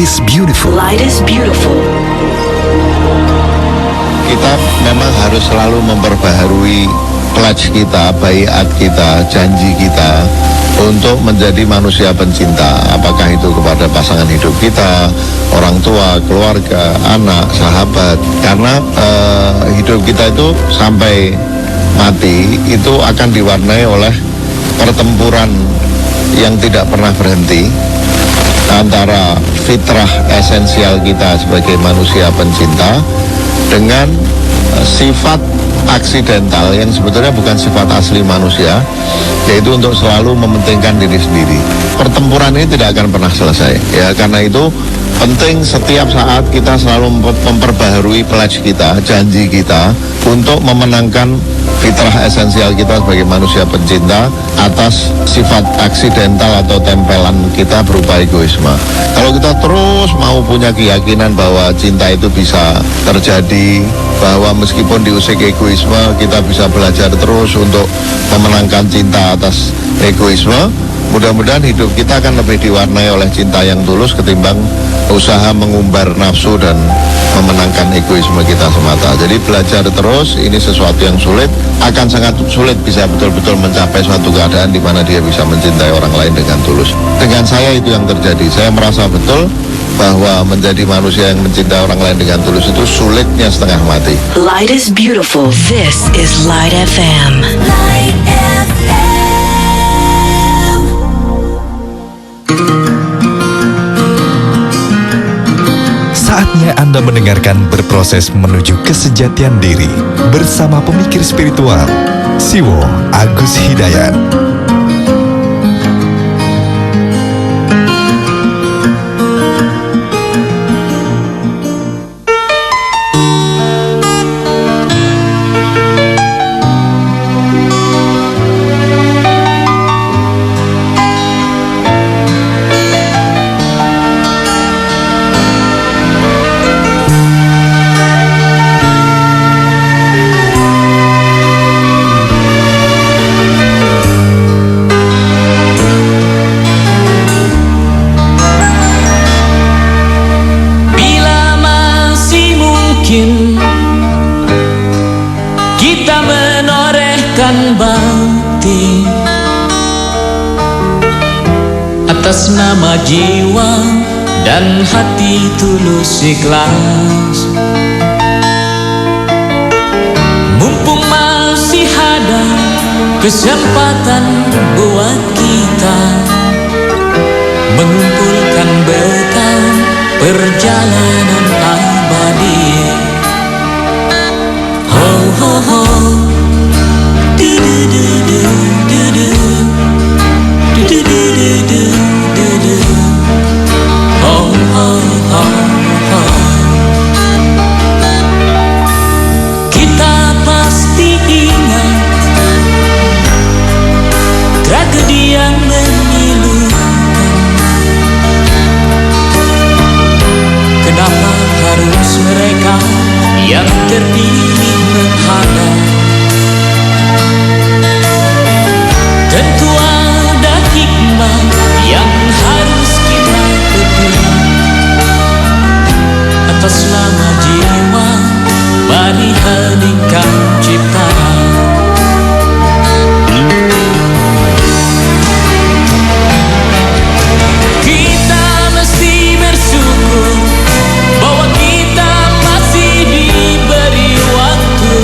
is beautiful. Light is beautiful. Kita memang harus selalu memperbaharui pledge kita, baiat kita, janji kita untuk menjadi manusia pencinta. Apakah itu kepada pasangan hidup kita, orang tua, keluarga, anak, sahabat. Karena hidup kita itu sampai mati itu akan diwarnai oleh pertempuran yang tidak pernah berhenti antara fitrah esensial kita sebagai manusia pencinta dengan sifat aksidental yang sebetulnya bukan sifat asli manusia, yaitu untuk selalu mementingkan diri sendiri. Pertempuran ini tidak akan pernah selesai, ya. Karena itu penting setiap saat kita selalu memperbaharui pledge kita, janji kita untuk memenangkan fitrah esensial kita sebagai manusia pencinta atas sifat aksidental atau tempelan kita berupa egoisme. Kalau kita terus mau punya keyakinan bahwa cinta itu bisa terjadi, bahwa meskipun diusik egoisme kita bisa belajar terus untuk memenangkan cinta atas egoisme, mudah-mudahan hidup kita akan lebih diwarnai oleh cinta yang tulus ketimbang usaha mengumbar nafsu dan memenangkan egoisme kita semata. Jadi belajar terus, ini sesuatu yang sulit, akan sangat sulit bisa betul-betul mencapai suatu keadaan di mana dia bisa mencintai orang lain dengan tulus. Dengan saya itu yang terjadi. Saya merasa betul bahwa menjadi manusia yang mencintai orang lain dengan tulus itu sulitnya setengah mati. Light is beautiful. This is Light FM. Light FM. Saatnya Anda mendengarkan Berproses Menuju Kesejatian Diri bersama pemikir spiritual Siwo Agus Hidayat. Atas nama jiwa dan hati tulus ikhlas, mumpung masih ada kesempatan buat kita mengumpulkan bekal perjalanan abadi. Ho ho ho, du du du du du du, du du du du du. Oh, oh, oh, oh. Kita pasti ingat tragedi yang memilukan. Kenapa harus mereka yang terpilih menghadap? Tentu ada hikmah yang harus kita petik. Atas nama jiwa, mari heningkan ciptaan. Kita mesti bersyukur bahwa kita masih diberi waktu.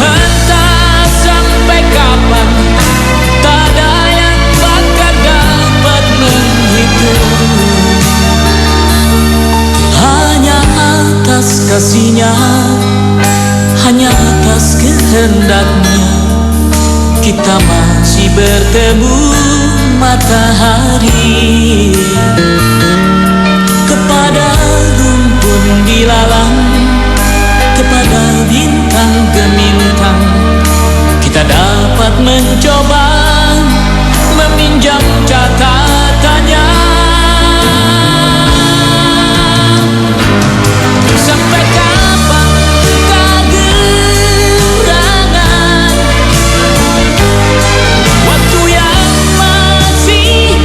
Entah sampai kapan, tak ada yang bakal dapat menghitung. Hanya atas kasih-Nya, hanya atas kehendaknya, kita masih bertemu matahari. Kepada rumpun dilalang, kepada bintang gemintang, kita dapat mencoba meminjam catatannya. Sampai kapan kegerangan, waktu yang masih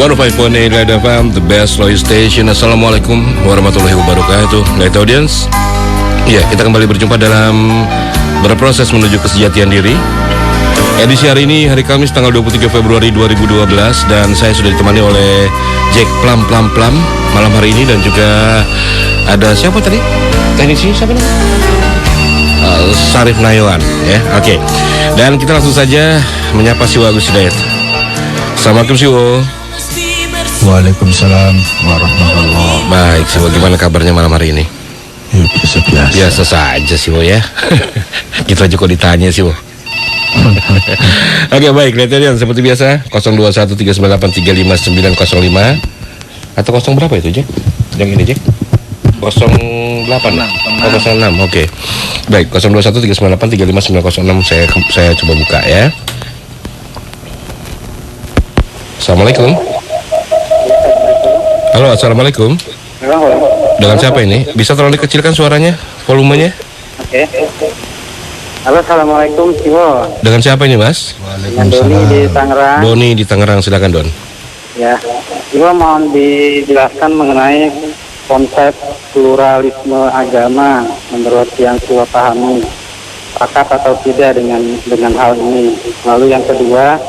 105.8 Light FM, the best radio station. Assalamualaikum warahmatullahi wabarakatuh. Light audience, ya kita kembali berjumpa dalam berproses menuju kesejatian diri. Edisi hari ini, hari Kamis tanggal 23 Februari 2012, dan saya sudah ditemani oleh Jack Plum malam hari ini, dan juga ada siapa tadi? Teknisi siapa nih? Sarif Nayawan, ya. Oke. Dan kita langsung saja menyapa Siwo Agus Hidayat. Assalamualaikum Siwo. Waalaikumsalam warahmatullahi. Baik, Siwo, gimana kabarnya malam hari ini? Ya, biasa-biasa. Biasa saja Siwo ya. Gitu aja kok ditanya Siwo. Oke, baik, lihat ya, seperti biasa 021398350905 atau 0 berapa itu Jack? Yang ini Jack? 08 06. Oke. Baik, 021398350906 saya coba buka ya. Assalamualaikum. Halo, assalamualaikum. Dengan siapa ini? Bisa tolong dikecilkan suaranya, volumenya? Oke. Halo, assalamualaikum Siwo. Dengan siapa ini Mas? Dengan Doni di Tangerang. Doni di Tangerang, silakan Don. Ya, Siwo mohon dijelaskan mengenai konsep pluralisme agama menurut yang Siwo pahami. Sepakat atau tidak dengan hal ini. Lalu yang kedua,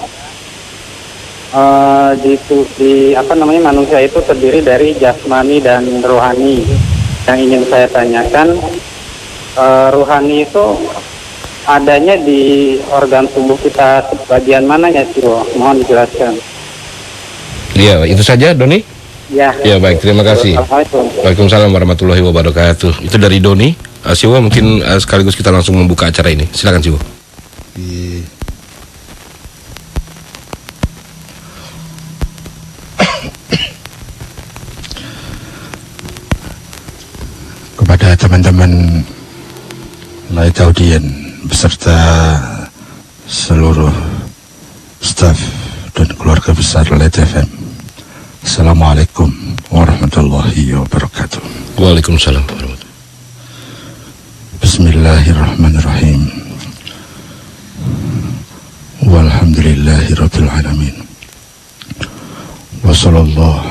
manusia itu terdiri dari jasmani dan rohani. Yang ingin saya tanyakan, rohani itu adanya di organ tubuh kita bagian mana ya Siwo? Mohon dijelaskan. Iya, itu saja Doni? Ya. Ya, baik, terima kasih. Assalamualaikum. Waalaikumsalam warahmatullahi wabarakatuh. Itu dari Doni. Siwo, mungkin sekaligus kita langsung membuka acara ini. Silakan Siwo. Kepada teman-teman Light Audience beserta seluruh staf dan keluarga besar Light FM, Assalamualaikum warahmatullahi wabarakatuh. Waalaikumsalam warahmatullahi. Bismillahirrahmanirrahim. Walhamdulillahi rabbil alamin. Wa sallallahu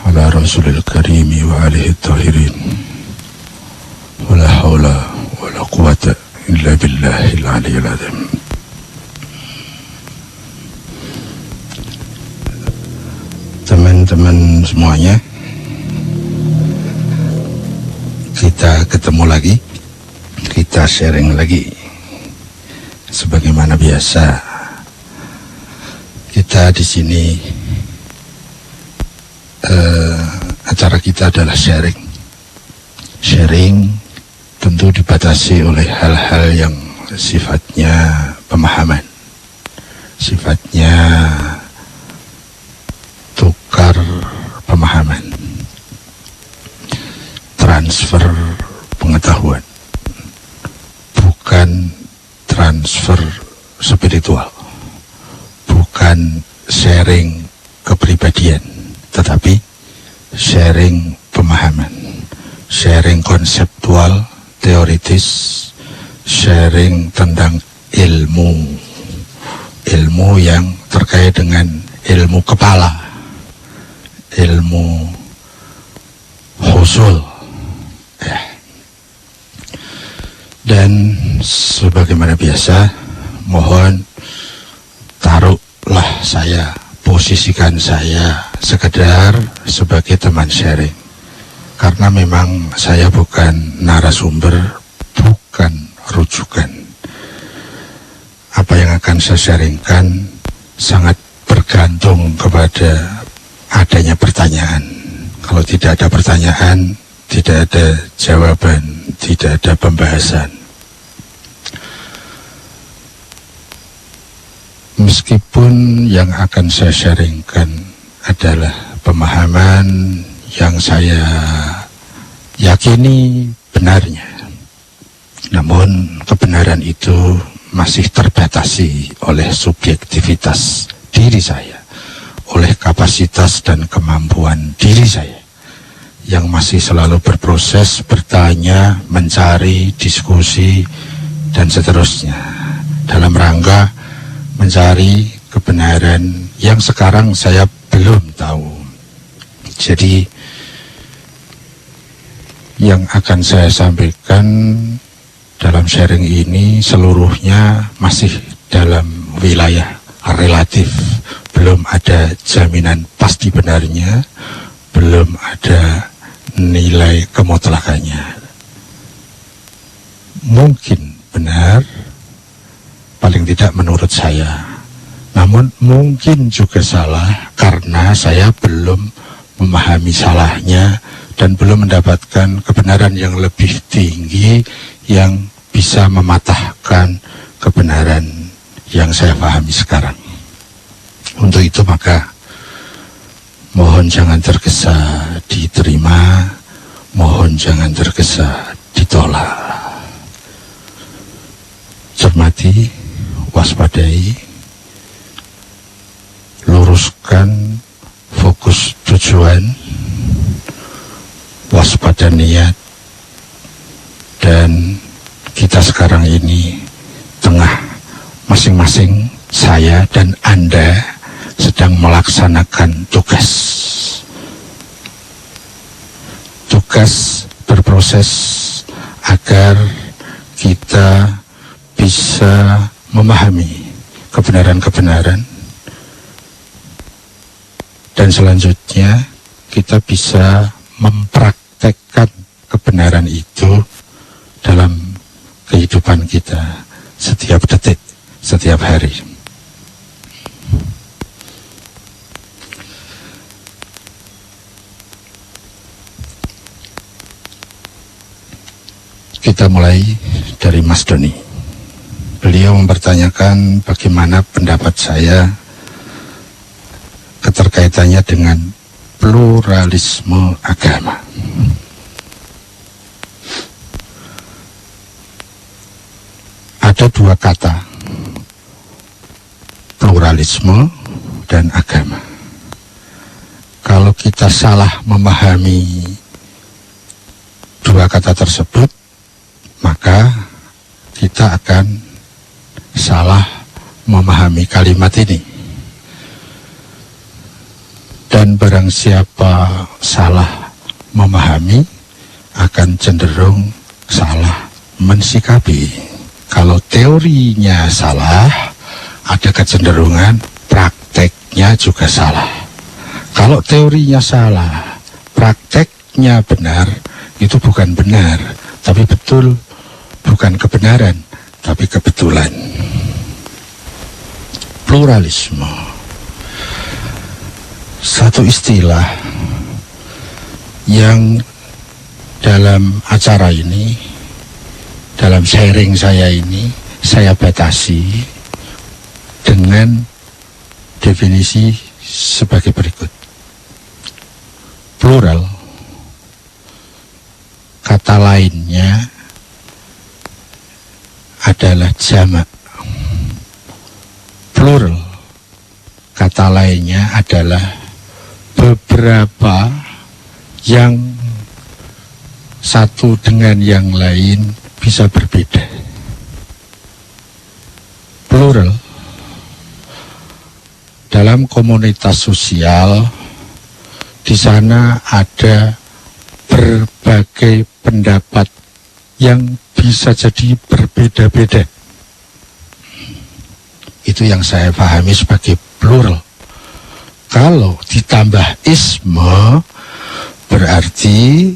ala rasulil karimi wa alihi tahirin. Wala hawla wala quwata illa billahil aliyyil azim. Teman-teman semuanya, kita ketemu lagi, kita sharing lagi. Sebagaimana biasa, kita di sini acara kita adalah sharing. Sharing tentu dibatasi oleh hal-hal yang sifatnya pemahaman, sifatnya tukar pemahaman, transfer pengetahuan, bukan transfer spiritual, bukan sharing kepribadian, tetapi sharing pemahaman, sharing konseptual, teoritis, sharing tentang ilmu yang terkait dengan ilmu kepala, ilmu husul ya. Dan sebagaimana biasa, mohon taruhlah saya, posisikan saya sekedar sebagai teman sharing, karena memang saya bukan narasumber, bukan rujukan. Apa yang akan saya sharingkan sangat bergantung kepada adanya pertanyaan. Kalau tidak ada pertanyaan, tidak ada jawaban, tidak ada pembahasan. Meskipun yang akan saya sharingkan adalah pemahaman yang saya yakini benarnya, namun kebenaran itu masih terbatasi oleh subjektivitas diri saya, oleh kapasitas dan kemampuan diri saya yang masih selalu berproses, bertanya, mencari, diskusi, dan seterusnya dalam rangka mencari kebenaran yang sekarang saya belum tahu. Jadi yang akan saya sampaikan dalam sharing ini seluruhnya masih dalam wilayah relatif, belum ada jaminan pasti benarnya, belum ada nilai kemutlakannya. Mungkin benar, paling tidak menurut saya, namun mungkin juga salah karena saya belum memahami salahnya dan belum mendapatkan kebenaran yang lebih tinggi yang bisa mematahkan kebenaran yang saya pahami sekarang. Untuk itu maka mohon jangan tergesa diterima, mohon jangan tergesa ditolak. Cermati, waspadai, luruskan fokus tujuan, waspada niat, dan kita sekarang ini tengah masing-masing, saya dan Anda sedang melaksanakan tugas berproses agar kita bisa memahami kebenaran-kebenaran dan selanjutnya kita bisa mempraktekkan kebenaran itu dalam kehidupan kita setiap detik, setiap hari. Kita mulai dari Mas Doni. Beliau mempertanyakan bagaimana pendapat saya keterkaitannya dengan pluralisme agama. Ada dua kata, pluralisme dan agama. Kalau kita salah memahami dua kata tersebut, maka kita akan salah memahami kalimat ini. Dan barang siapa salah memahami akan cenderung salah mensikapi. Kalau teorinya salah, ada kecenderungan prakteknya juga salah. Kalau teorinya salah, prakteknya benar, itu bukan benar, tapi betul. Bukan kebenaran, tapi kebetulan. Pluralisme, satu istilah yang dalam acara ini, dalam sharing saya ini, saya batasi dengan definisi sebagai berikut. Plural, kata lainnya adalah jamak. Plural, kata lainnya adalah beberapa yang satu dengan yang lain bisa berbeda. Plural, dalam komunitas sosial, di sana ada berbagai pendapat yang bisa jadi berbeda-beda. Itu yang saya pahami sebagai plural. Kalau ditambah isme, berarti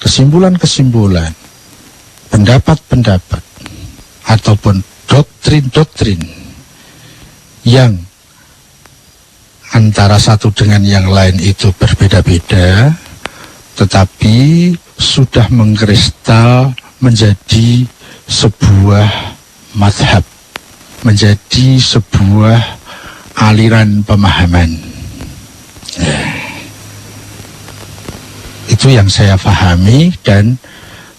kesimpulan-kesimpulan, pendapat-pendapat, ataupun doktrin-doktrin yang antara satu dengan yang lain itu berbeda-beda, tetapi sudah mengkristal menjadi sebuah mazhab, menjadi sebuah aliran pemahaman. Itu yang saya pahami, dan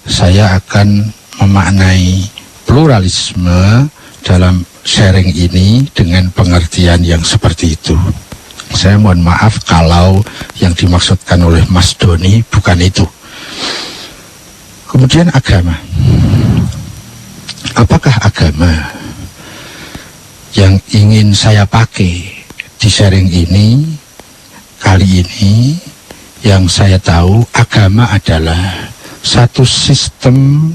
saya akan memaknai pluralisme dalam sharing ini dengan pengertian yang seperti itu. Saya mohon maaf kalau yang dimaksudkan oleh Mas Doni bukan itu. Kemudian agama. Apakah agama yang ingin saya pakai di sharing ini kali ini yang saya tahu, agama adalah satu sistem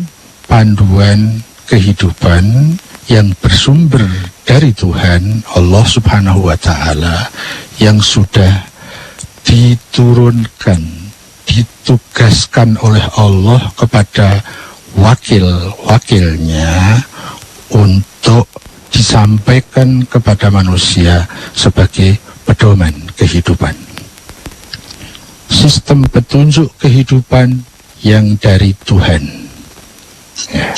panduan kehidupan yang bersumber dari Tuhan Allah Subhanahu wa Ta'ala, yang sudah diturunkan, ditugaskan oleh Allah kepada wakil-wakilnya untuk disampaikan kepada manusia sebagai pedoman kehidupan. Sistem petunjuk kehidupan yang dari Tuhan. Ya.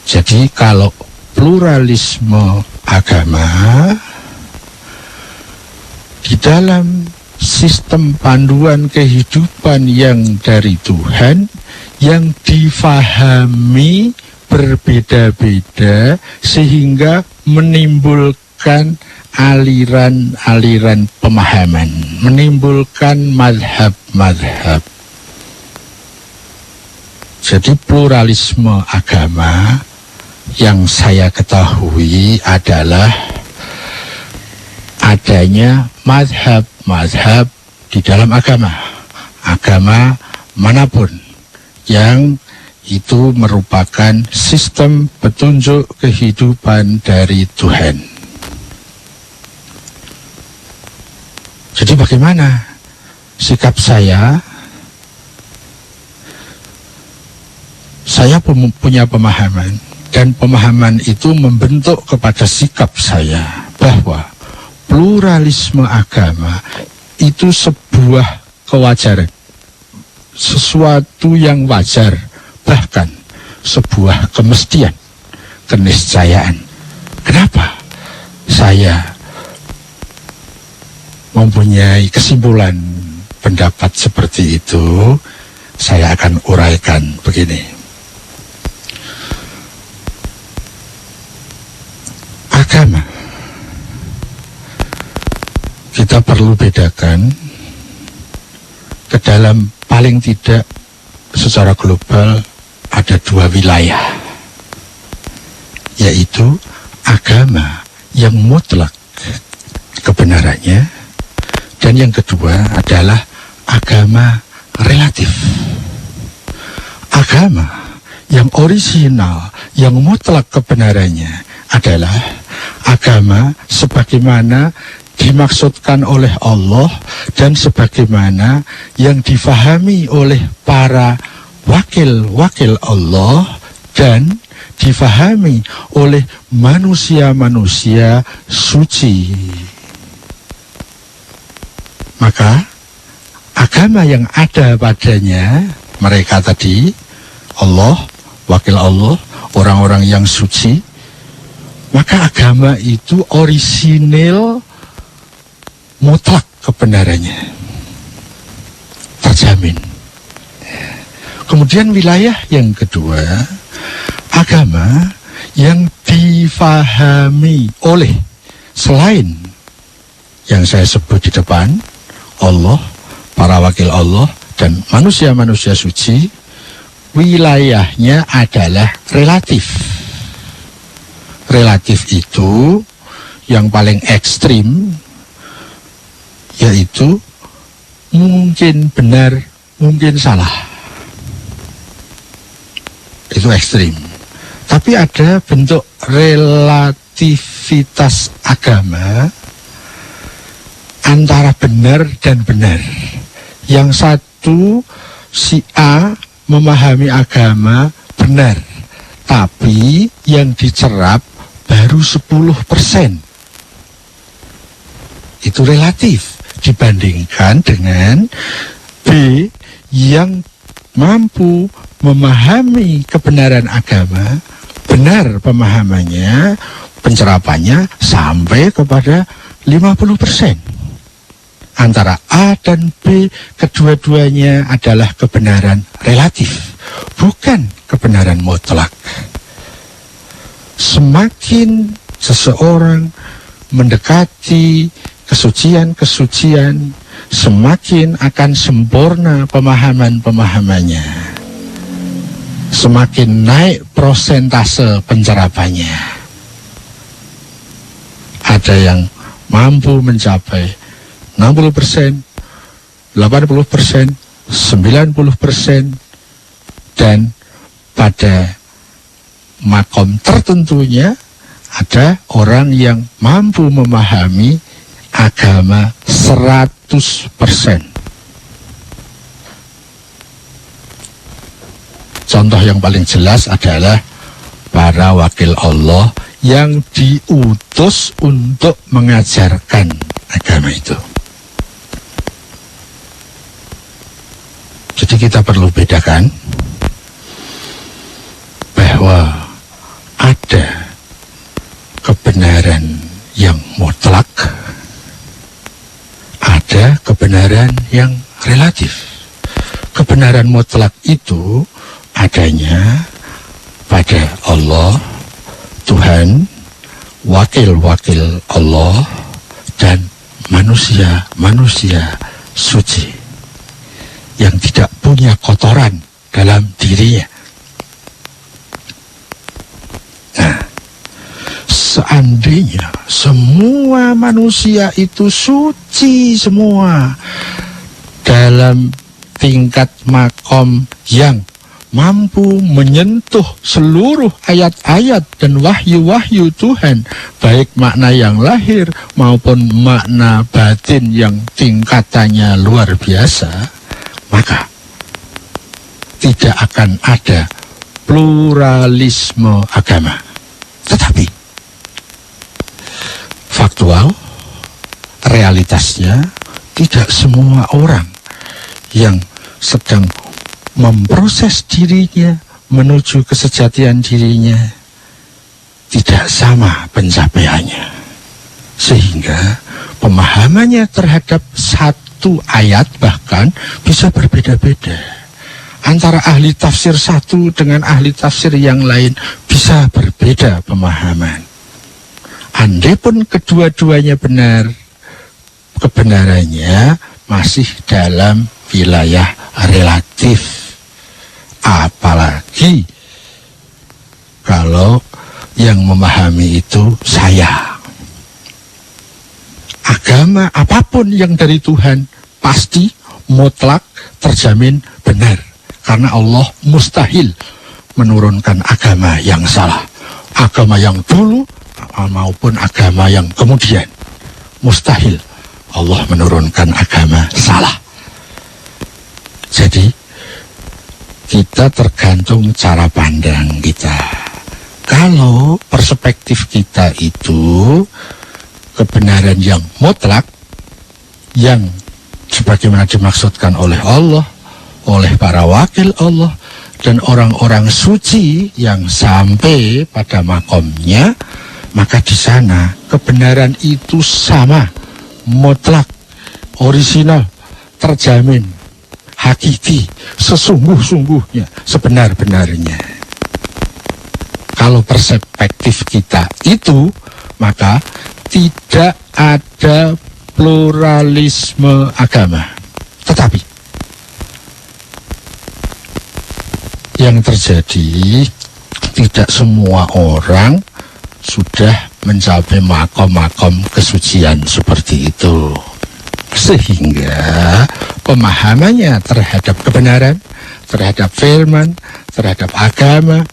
Jadi kalau pluralisme agama di dalam sistem panduan kehidupan yang dari Tuhan, yang difahami berbeda-beda sehingga menimbulkan aliran-aliran pemahaman, menimbulkan madhab-madhab. Jadi pluralisme agama yang saya ketahui adalah adanya madhab-madhab di dalam agama manapun, yang itu merupakan sistem petunjuk kehidupan dari Tuhan. Jadi bagaimana sikap saya? Saya punya pemahaman, dan pemahaman itu membentuk kepada sikap saya bahwa pluralisme agama itu sebuah kewajaran, sesuatu yang wajar, bahkan sebuah kemestian, keniscayaan. Kenapa saya mempunyai kesimpulan pendapat seperti itu? Saya akan uraikan begini. Agama, kita perlu bedakan ke dalam paling tidak secara global ada dua wilayah, yaitu agama yang mutlak kebenarannya, dan yang kedua adalah agama relatif. Agama yang orisinal, yang mutlak kebenarannya adalah agama sebagaimana dimaksudkan oleh Allah dan sebagaimana yang difahami oleh para wakil-wakil Allah dan difahami oleh manusia-manusia suci. Maka agama yang ada padanya mereka tadi, Allah, wakil Allah, orang-orang yang suci, maka agama itu orisinil, mutlak kebenarannya, terjamin. Kemudian wilayah yang kedua, agama yang difahami oleh selain yang saya sebut di depan, Allah, para wakil Allah, dan manusia-manusia suci, wilayahnya adalah relatif. Relatif itu yang paling ekstrim, yaitu mungkin benar, mungkin salah. Itu ekstrim. Tapi ada bentuk relativitas agama antara benar dan benar. Yang satu, si A memahami agama benar, tapi yang dicerap baru 10%. Itu relatif dibandingkan dengan B yang mampu memahami kebenaran agama, benar pemahamannya, pencerapannya sampai kepada 50%. Antara A dan B, kedua-duanya adalah kebenaran relatif, bukan kebenaran mutlak. Semakin seseorang mendekati kesucian-kesucian, semakin akan sempurna pemahaman-pemahamannya, semakin naik prosentase pencerapannya. Ada yang mampu mencapai 60%, 80%, 90%, dan pada makom tertentunya ada orang yang mampu memahami agama 100%. Contoh yang paling jelas adalah para wakil Allah yang diutus untuk mengajarkan agama itu. Jadi kita perlu bedakan bahwa ada kebenaran yang mutlak, ada kebenaran yang relatif. Kebenaran mutlak itu adanya pada Allah, Tuhan, wakil-wakil Allah, dan manusia-manusia suci yang tidak punya kotoran dalam dirinya. Nah, seandainya semua manusia itu suci semua dalam tingkat makom yang mampu menyentuh seluruh ayat-ayat dan wahyu-wahyu Tuhan, baik makna yang lahir maupun makna batin yang tingkatannya luar biasa, maka tidak akan ada pluralisme agama. Tetapi faktual, realitasnya tidak semua orang yang sedang memproses dirinya menuju kesejatian dirinya tidak sama pencapaiannya, sehingga pemahamannya terhadap satu ayat bahkan bisa berbeda-beda. Antara ahli tafsir satu dengan ahli tafsir yang lain bisa berbeda pemahaman. Andai pun kedua-duanya benar, kebenarannya masih dalam wilayah relatif. Apalagi kalau yang memahami itu saya. Agama apapun yang dari Tuhan pasti mutlak terjamin benar, karena Allah mustahil menurunkan agama yang salah. Agama yang dulu maupun agama yang kemudian, mustahil Allah menurunkan agama salah. Jadi kita tergantung cara pandang kita. Kalau perspektif kita itu kebenaran yang mutlak, yang sebagaimana dimaksudkan oleh Allah, oleh para wakil Allah, dan orang-orang suci yang sampai pada makomnya, maka di sana kebenaran itu sama, mutlak, orisinal, terjamin, hakiki, sesungguh-sungguhnya, sebenar-benarnya. Kalau perspektif kita itu, maka tidak ada pluralisme agama. Tetapi yang terjadi, tidak semua orang sudah mencapai makom-makom kesucian seperti itu, sehingga pemahamannya terhadap kebenaran, terhadap firman, terhadap agama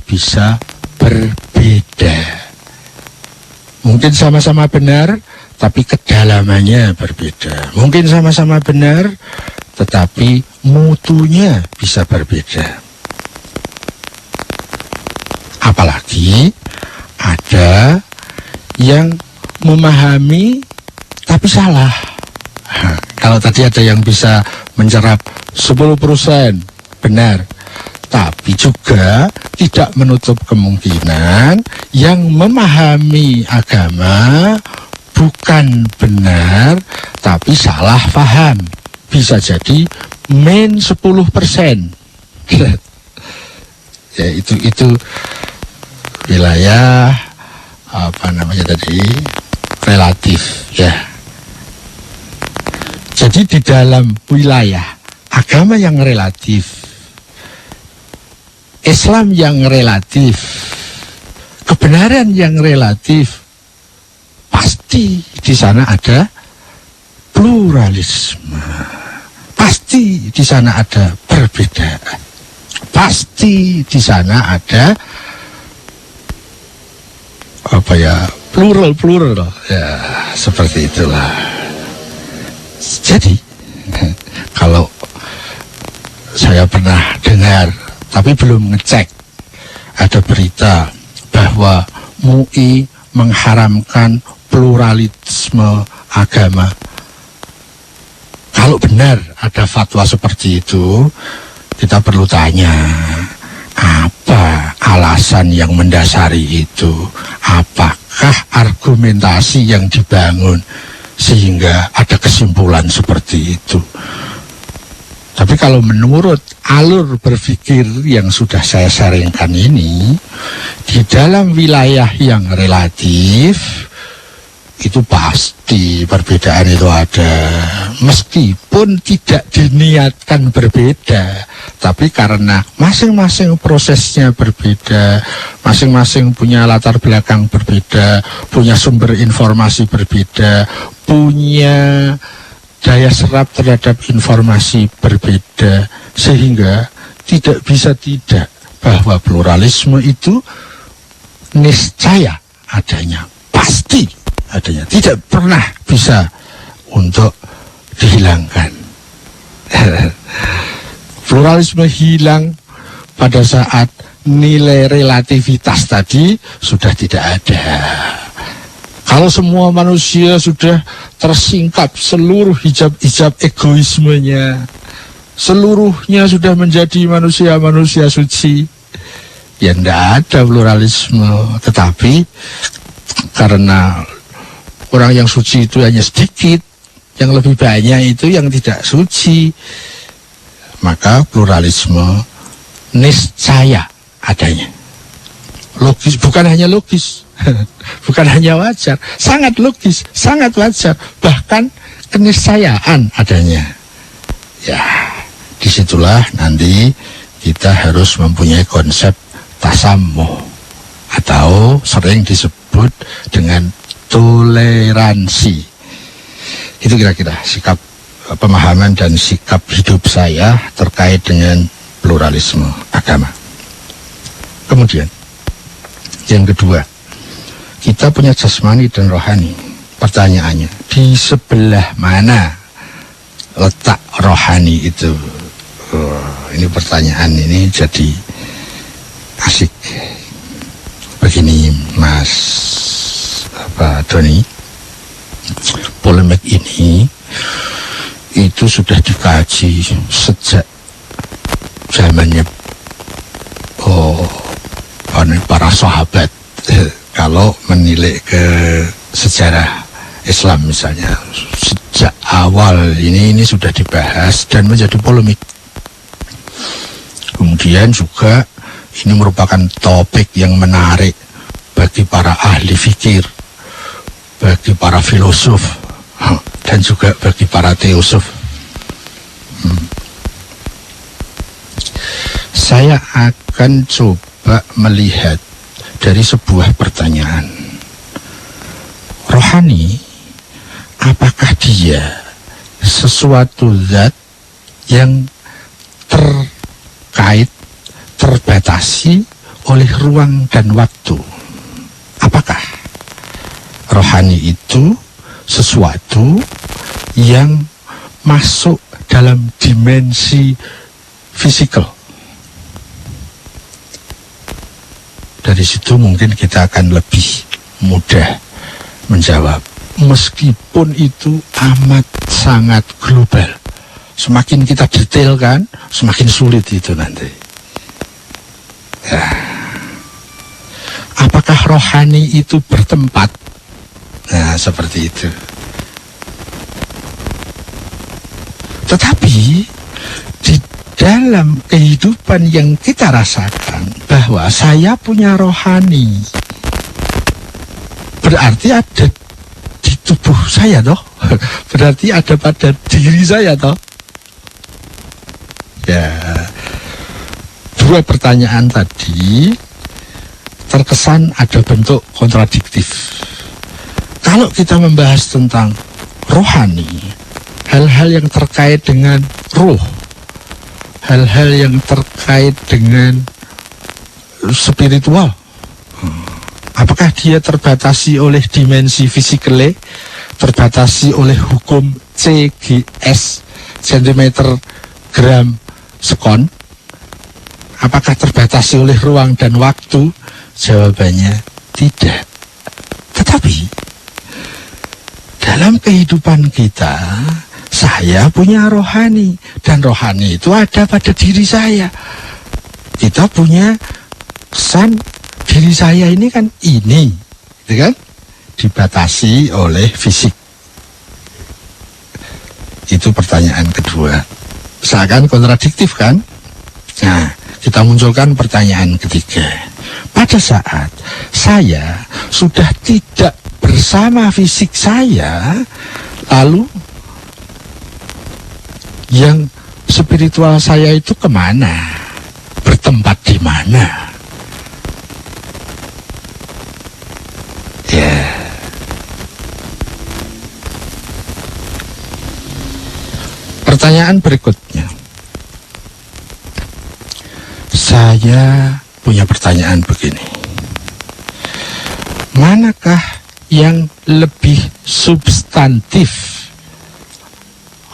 bisa berbeda. Mungkin sama-sama benar, tapi kedalamannya berbeda. Mungkin sama-sama benar, tetapi mutunya bisa berbeda. Apalagi ada yang memahami tapi salah. Kalau tadi ada yang bisa mencerap 10% benar, tapi juga tidak menutup kemungkinan yang memahami agama bukan benar tapi salah paham. Bisa jadi min 10%. Ya, itu wilayah relatif, ya. Jadi di dalam wilayah agama yang relatif, Islam yang relatif, kebenaran yang relatif, pasti di sana ada pluralisme, pasti di sana ada perbedaan. Pasti di sana ada plural ya, seperti itulah. Jadi kalau saya pernah dengar tapi belum ngecek, ada berita bahwa MUI mengharamkan pluralisme agama. Kalau benar ada fatwa seperti itu, kita perlu tanya, apa alasan yang mendasari itu? Apakah argumentasi yang dibangun sehingga ada kesimpulan seperti itu? Tapi kalau menurut alur berpikir yang sudah saya sharingkan ini, di dalam wilayah yang relatif, itu pasti perbedaan itu ada, meskipun tidak diniatkan berbeda, tapi karena masing-masing prosesnya berbeda, masing-masing punya latar belakang berbeda, punya sumber informasi berbeda, punya daya serap terhadap informasi berbeda, sehingga tidak bisa tidak bahwa pluralisme itu niscaya adanya, pasti adanya, tidak pernah bisa untuk dihilangkan. Pluralisme hilang pada saat nilai relativitas tadi sudah tidak ada. Kalau semua manusia sudah tersingkap seluruh hijab-hijab egoismenya, seluruhnya sudah menjadi manusia-manusia suci, ya tidak ada pluralisme. Tetapi karena orang yang suci itu hanya sedikit, yang lebih banyak itu yang tidak suci, maka pluralisme niscaya adanya. Logis, bukan hanya logis, bukan hanya wajar, sangat logis, sangat wajar, bahkan keniscayaan adanya. Ya, disitulah nanti kita harus mempunyai konsep tasamuh, atau sering disebut dengan toleransi. Itu kira-kira sikap, pemahaman dan sikap hidup saya terkait dengan pluralisme agama. Kemudian yang kedua, kita punya jasmani dan rohani. Pertanyaannya, di sebelah mana letak rohani itu? Ini pertanyaan ini jadi asik. Begini Mas Doni, polemik ini itu sudah dikaji sejak zamannya para sahabat. Kalau menilik ke sejarah Islam misalnya, sejak awal ini sudah dibahas dan menjadi polemik. Kemudian juga ini merupakan topik yang menarik bagi para ahli fikir, bagi para filosof, dan juga bagi para teosof. Saya akan coba melihat dari sebuah pertanyaan. Rohani, apakah dia sesuatu zat yang terkait, terbatasi oleh ruang dan waktu? Apakah rohani itu sesuatu yang masuk dalam dimensi fisikal? Dari situ mungkin kita akan lebih mudah menjawab, meskipun itu amat sangat global. Semakin kita detailkan, semakin sulit itu nanti. Ya. Apakah rohani itu bertempat? Nah, seperti itu. Tetapi di dalam kehidupan yang kita rasakan bahwa saya punya rohani, berarti ada di tubuh saya toh, berarti ada pada diri saya toh. Ya, dua pertanyaan tadi terkesan ada bentuk kontradiktif. Kalau kita membahas tentang rohani, hal-hal yang terkait dengan ruh, hal-hal yang terkait dengan spiritual. Apakah dia terbatasi oleh dimensi fisikale, terbatasi oleh hukum CGS, centimeter gram sekon? Apakah terbatasi oleh ruang dan waktu? Jawabannya tidak. Tetapi dalam kehidupan kita, saya punya rohani, dan rohani itu ada pada diri saya. Kita punya kesan diri saya ini kan ini, gitu kan? Dibatasi oleh fisik. Itu pertanyaan kedua. Seakan kontradiktif kan? Nah, kita munculkan pertanyaan ketiga. Pada saat saya sudah tidak bersama fisik saya, lalu yang spiritual saya itu kemana? Bertempat di mana? Ya. Pertanyaan berikutnya. Saya punya pertanyaan begini. Manakah yang lebih substantif?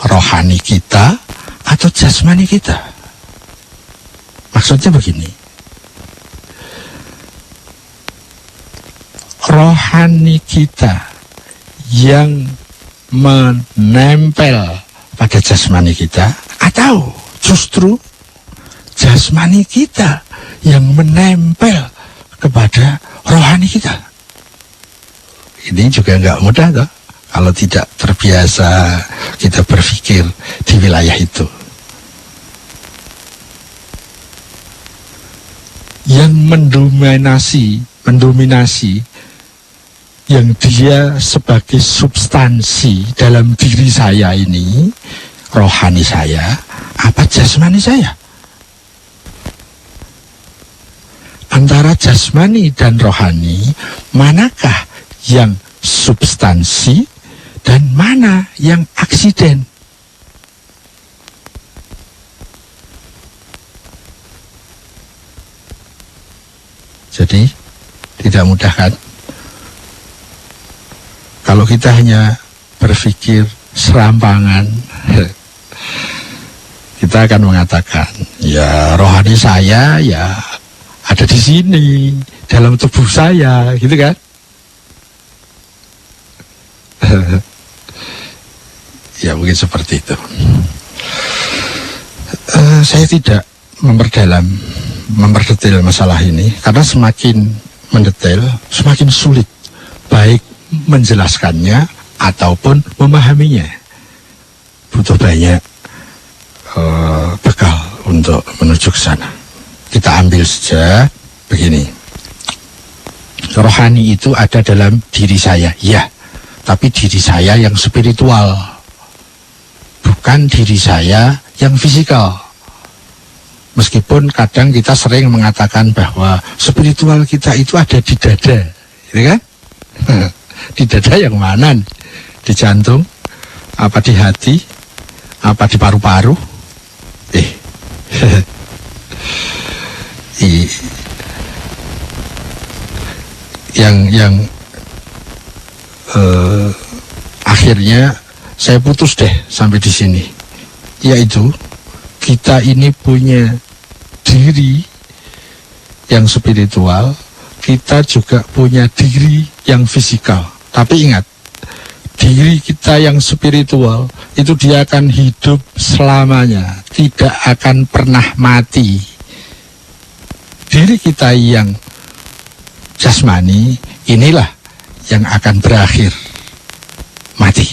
Rohani kita atau jasmani kita? Maksudnya begini. Rohani kita yang menempel pada jasmani kita, atau justru jasmani kita yang menempel kepada rohani kita? Ini juga nggak mudah toh, kalau tidak terbiasa kita berpikir di wilayah itu. Yang mendominasi yang dia sebagai substansi dalam diri saya ini, rohani saya, apa jasmani saya? Antara jasmani dan rohani, manakah yang substansi dan mana yang aksiden? Jadi tidak mudah kan? Kalau kita hanya berpikir serampangan, kita akan mengatakan, ya rohani saya ya ada di sini, dalam tubuh saya, gitu kan? Ya mungkin seperti itu. Saya tidak memperdetail masalah ini, karena semakin mendetail, semakin sulit, baik menjelaskannya ataupun memahaminya. Butuh banyak bekal untuk menuju ke sana. Kita ambil saja begini. Rohani itu ada dalam diri saya, ya, tapi diri saya yang spiritual, bukan diri saya yang fisikal. Meskipun kadang kita sering mengatakan bahwa spiritual kita itu ada di dada, gitu kan? Di dada yang mana? Di jantung? Apa di hati? Apa di paru-paru? Yang akhirnya saya putus deh sampai di sini. Yaitu kita ini punya diri yang spiritual, kita juga punya diri yang fisikal. Tapi ingat, diri kita yang spiritual itu dia akan hidup selamanya, tidak akan pernah mati. Diri kita yang jasmani inilah yang akan berakhir mati.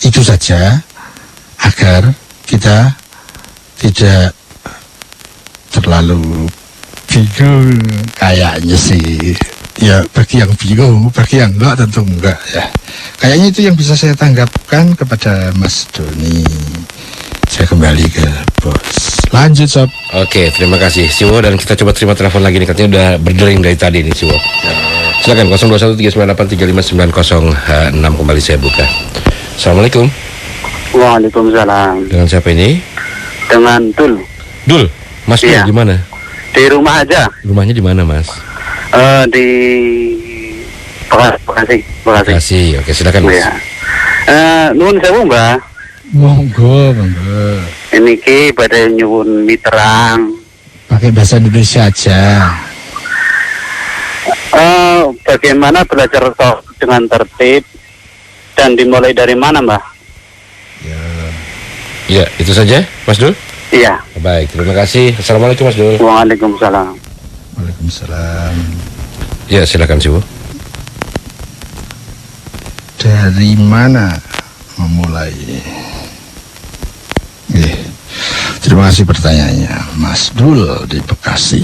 Itu saja, agar kita tidak terlalu bingung kayaknya sih. Ya bagi yang bingung, bagi yang enggak tentu enggak ya. Kayaknya itu yang bisa saya tanggapkan kepada Mas Doni. Saya kembali ke bos. Lanjut sob. Oke, terima kasih Siwo, dan kita coba terima telepon lagi nih, katanya udah berdering dari tadi nih Siwo. Silakan 0213983596 kembali saya buka. Assalamualaikum. Waalaikumsalam. Dengan siapa ini? Dengan Dul. Dul. Mas Dul Iya. di mana? Di rumah aja. Rumahnya di mana, Mas? Di Bekasi. Bekasi. Oke, silakan, Mas. Iya. Nuwun sewu, Mbah. Monggo. Ini ki pada nyuwun miterang. Pakai bahasa Indonesia aja. Bagaimana belajar dengan tertib dan dimulai dari mana, Mbah? Ya, itu saja, Mas Dul. Iya. Baik, terima kasih. Assalamualaikum, Mas Dul. Waalaikumsalam. Waalaikumsalam. Ya, silakan, Siwo. Dari mana memulai? Terima kasih pertanyaannya, Mas Dul di Bekasi.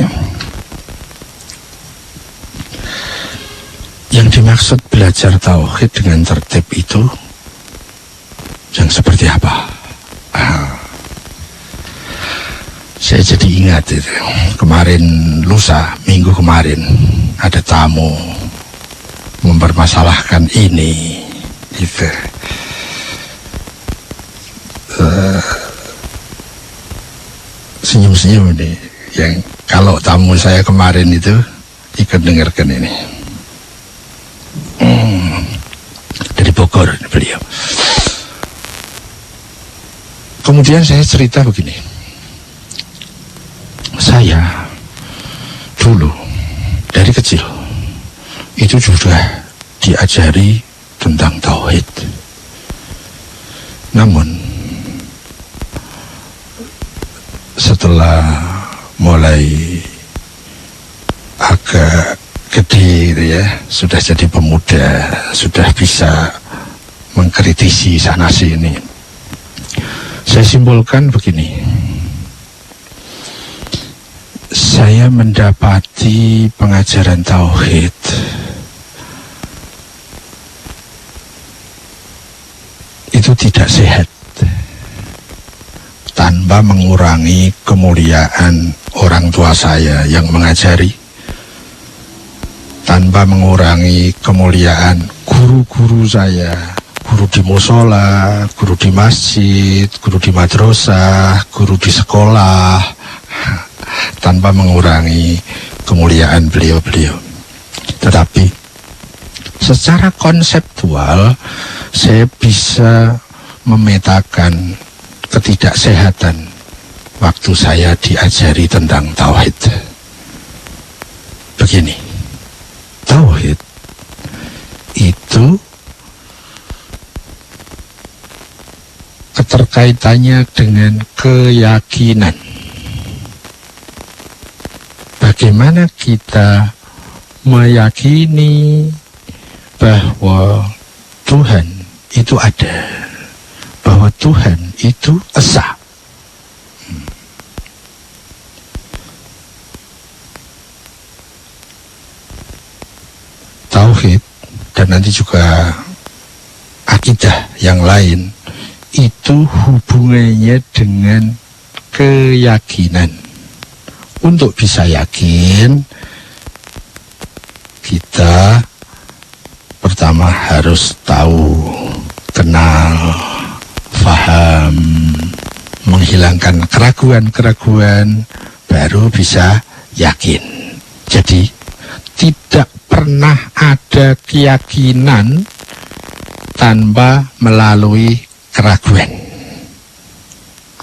Yang dimaksud belajar tauhid dengan tertib itu yang seperti apa? Saya jadi ingat itu kemarin minggu kemarin ada tamu mempermasalahkan ini itu. Senyum-senyum ini yang kalau tamu saya kemarin itu ikut dengarkan ini. Dari Bogor beliau. Kemudian saya cerita begini. Saya dulu dari kecil itu sudah diajari tentang tauhid. Namun setelah mulai agak gede gitu ya, sudah jadi pemuda, sudah bisa mengkritisi sana sini. Saya simpulkan begini. Saya mendapati pengajaran tauhid itu tidak sehat tanpa mengurangi kemuliaan orang tua saya yang mengajari, tanpa mengurangi kemuliaan guru-guru saya, guru di musola, guru di masjid, guru di madrasah, guru di sekolah, tanpa mengurangi kemuliaan beliau-beliau. Tetapi secara konseptual saya bisa memetakan ketidaksehatan waktu saya diajari tentang tauhid. Begini, tauhid itu keterkaitannya dengan keyakinan. Bagaimana kita meyakini bahwa Tuhan itu ada, bahwa Tuhan itu esa. Tauhid dan nanti juga akidah yang lain itu hubungannya dengan keyakinan. Untuk bisa yakin, kita pertama harus tahu, kenal, faham, menghilangkan keraguan-keraguan, baru bisa yakin. Jadi tidak pernah ada keyakinan tanpa melalui keraguan,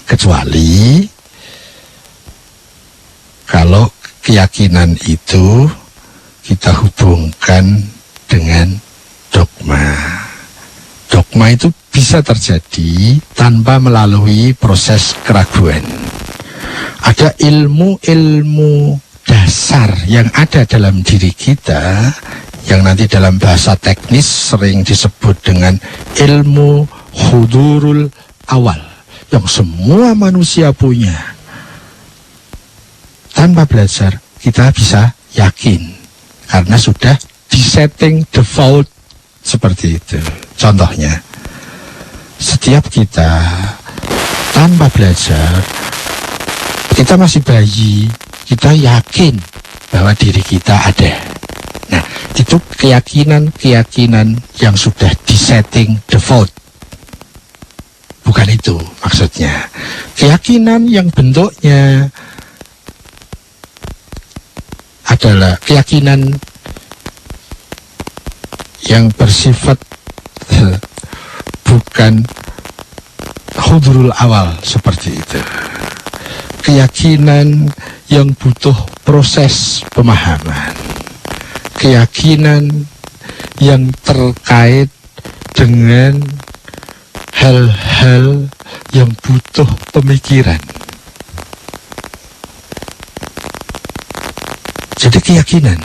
kecuali kalau keyakinan itu kita hubungkan dengan dogma. Dogma itu bisa terjadi tanpa melalui proses keraguan. Ada ilmu-ilmu dasar yang ada dalam diri kita, yang nanti dalam bahasa teknis sering disebut dengan ilmu hudurul awal, yang semua manusia punya. Tanpa belajar kita bisa yakin karena sudah disetting default seperti itu. Contohnya, setiap kita tanpa belajar, kita masih bayi, kita yakin bahwa diri kita ada. Nah, itu keyakinan yang sudah disetting default. bukan itu maksudnya. Keyakinan yang bentuknya adalah keyakinan yang bersifat bukan hudurul awal seperti itu. Keyakinan yang butuh proses pemahaman. Keyakinan yang terkait dengan hal-hal yang butuh pemikiran. Jadi keyakinan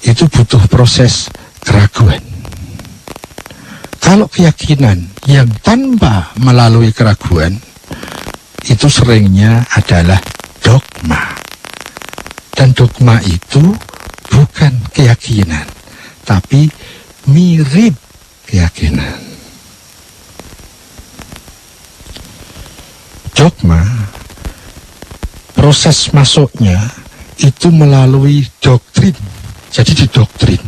itu butuh proses keraguan. Kalau keyakinan yang tanpa melalui keraguan, itu seringnya adalah dogma. Dan dogma itu bukan keyakinan, tapi mirip keyakinan. Dogma, proses masuknya itu melalui doktrin. Jadi didoktrin,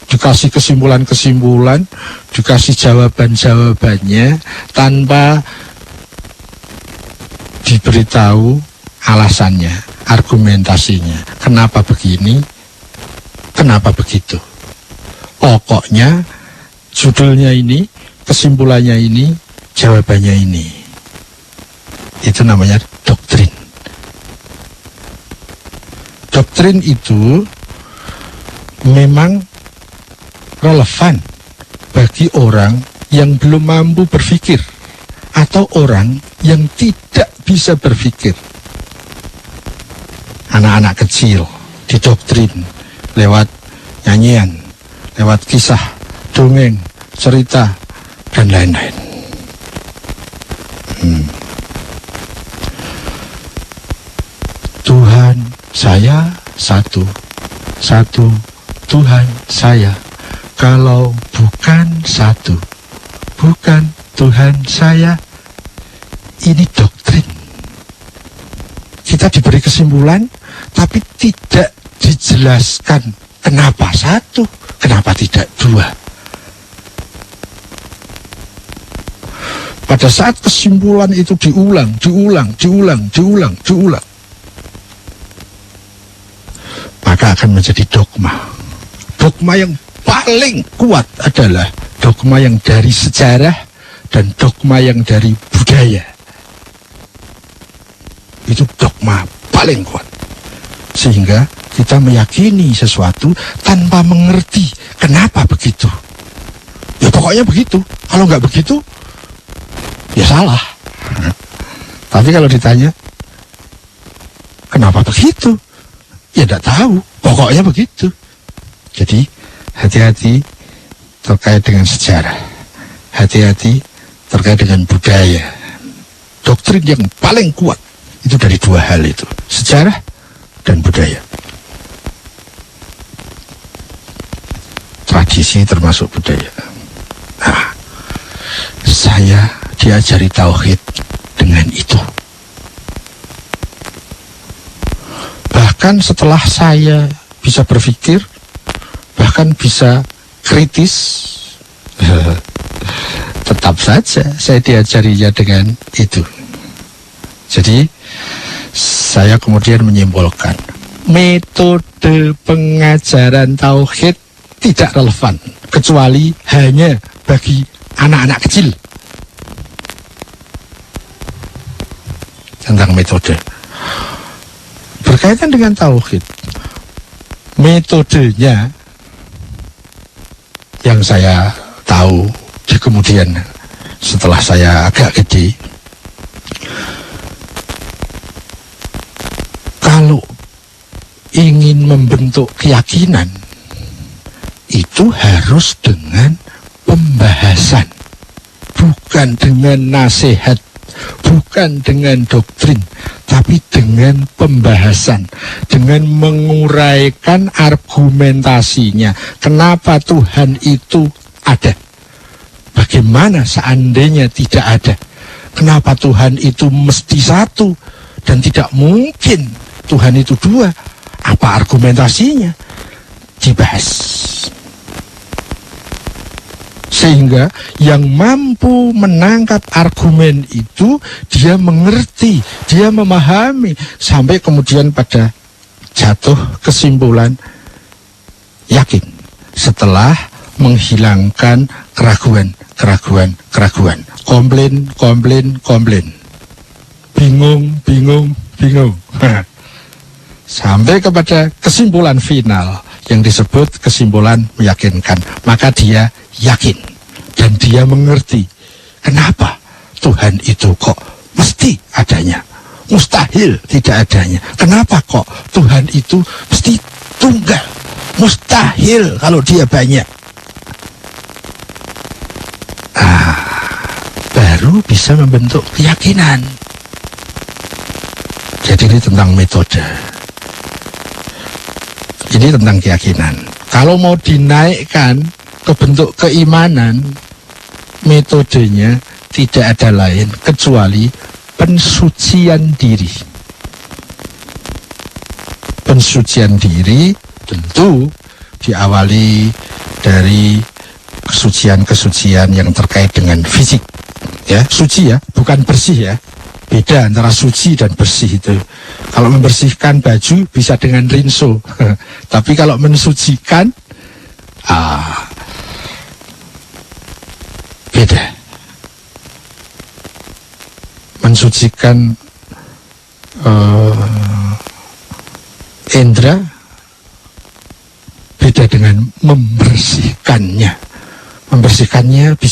dikasih kesimpulan-kesimpulan, dikasih jawaban-jawabannya tanpa diberitahu alasannya, argumentasinya. Kenapa begini, kenapa begitu. Pokoknya judulnya ini, kesimpulannya ini, jawabannya ini. Itu namanya doktrin. Doktrin itu memang relevan bagi orang yang belum mampu berpikir atau orang yang tidak bisa berpikir. Anak-anak kecil didoktrin lewat nyanyian, lewat kisah, dongeng, cerita, dan lain-lain. Tuhan saya satu Tuhan saya. Kalau bukan satu, bukan Tuhan saya. Ini doktrin. Kita diberi kesimpulan, tapi tidak dijelaskan kenapa satu, kenapa tidak dua. Pada saat kesimpulan itu diulang, maka akan menjadi dogma. Dogma yang paling kuat adalah dogma yang dari sejarah dan dogma yang dari budaya. Itu dogma paling kuat. Sehingga kita meyakini sesuatu tanpa mengerti kenapa begitu. Ya pokoknya begitu. Kalau nggak begitu, ya salah. Tapi kalau ditanya, kenapa begitu? Ya tidak tahu, pokoknya begitu. Jadi hati-hati terkait dengan sejarah, hati-hati terkait dengan budaya. Doktrin yang paling kuat itu dari dua hal itu, sejarah dan budaya. Tradisi termasuk budaya. Nah, saya diajari tauhid dengan itu. Bahkan setelah saya bisa berpikir, bahkan bisa kritis, tetap saja saya diajarinya dengan itu. Jadi saya kemudian menyimpulkan metode pengajaran tauhid tidak relevan kecuali hanya bagi anak-anak kecil. Tentang metode berkaitan dengan tauhid, metodenya yang saya tahu di kemudian setelah saya agak gede, kalau ingin membentuk keyakinan itu harus dengan pembahasan, bukan dengan nasihat, bukan dengan doktrin, tapi dengan pembahasan, dengan menguraikan argumentasinya. Kenapa Tuhan itu ada? Bagaimana seandainya tidak ada? Kenapa Tuhan itu mesti satu dan tidak mungkin Tuhan itu dua? Apa argumentasinya? Dibahas. Sehingga yang mampu menangkap argumen itu, dia mengerti, dia memahami, sampai kemudian pada jatuh kesimpulan yakin setelah menghilangkan keraguan, komplain, bingung, sampai kepada kesimpulan final yang disebut kesimpulan meyakinkan. Maka dia yakin dan dia mengerti kenapa Tuhan itu kok mesti adanya, mustahil tidak adanya. Kenapa kok Tuhan itu mesti tunggal, mustahil kalau dia banyak. Baru bisa membentuk keyakinan. Jadi ini tentang metode, ini tentang keyakinan. Kalau mau dinaikkan ke bentuk keimanan, metodenya tidak ada lain kecuali pensucian diri. Pensucian diri tentu diawali dari kesucian-kesucian yang terkait dengan fisik. Ya, suci ya, bukan bersih ya. Beda antara suci dan bersih itu. Kalau membersihkan baju bisa dengan rinso. Tapi kalau mensucikan, beda. Mensucikan indra beda dengan membersihkannya. Membersihkannya bisa